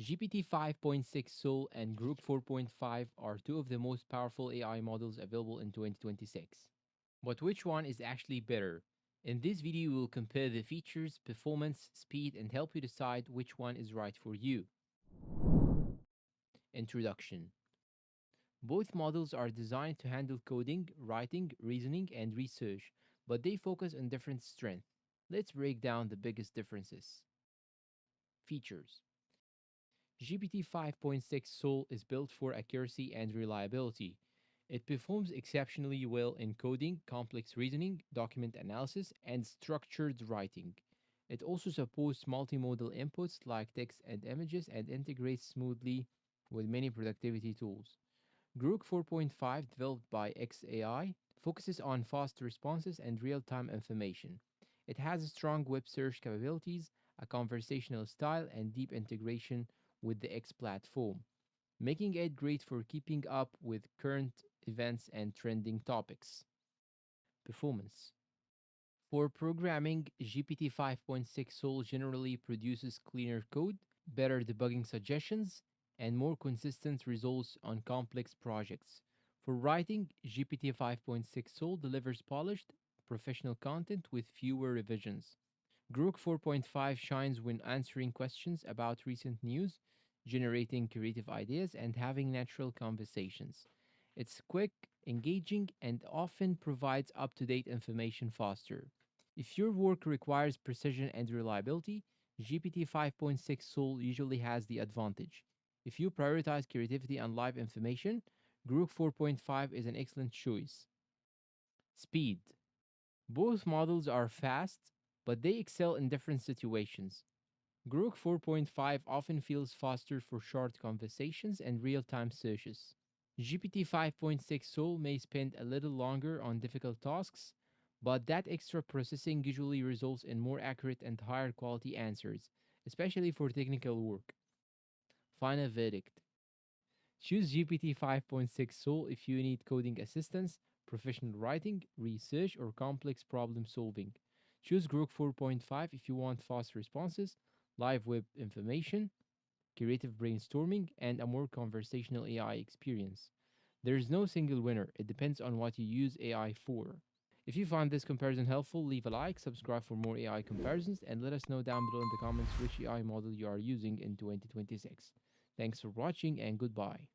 GPT 5.6 Soul and Grok 4.5 are two of the most powerful AI models available in 2026. But which one is actually better? In this video, we'll compare the features, performance, speed, and help you decide which one is right for you. Introduction. Both models are designed to handle coding, writing, reasoning, and research, but they focus on different strengths. Let's break down the biggest differences. Features. GPT 5.6 Soul is built for accuracy and reliability. It performs exceptionally well in coding, complex reasoning, document analysis, and structured writing. It also supports multimodal inputs like text and images and integrates smoothly with many productivity tools. Grok 4.5, developed by XAI, focuses on fast responses and real time information. It has strong web search capabilities, a conversational style, and deep integration with the X platform, making it great for keeping up with current events and trending topics. Performance. For programming, GPT 5.6 Soul generally produces cleaner code, better debugging suggestions, and more consistent results on complex projects. For writing, GPT 5.6 Soul delivers polished, professional content with fewer revisions. Grok 4.5 shines when answering questions about recent news, generating creative ideas, and having natural conversations. It's quick, engaging, and often provides up to date information faster. If your work requires precision and reliability, GPT 5.6 Soul usually has the advantage. If you prioritize creativity and live information, Grok 4.5 is an excellent choice. Speed. Both models are fast, but they excel in different situations. Grok 4.5 often feels faster for short conversations and real time searches. GPT 5.6 Soul may spend a little longer on difficult tasks, but that extra processing usually results in more accurate and higher quality answers, especially for technical work. Final verdict. Choose GPT 5.6 Soul if you need coding assistance, professional writing, research, or complex problem solving. Choose Grok 4.5 if you want fast responses, live web information, creative brainstorming, and a more conversational AI experience. There is no single winner, it depends on what you use AI for. If you found this comparison helpful, leave a like, subscribe for more AI comparisons, and let us know down below in the comments which AI model you are using in 2026. Thanks for watching and goodbye.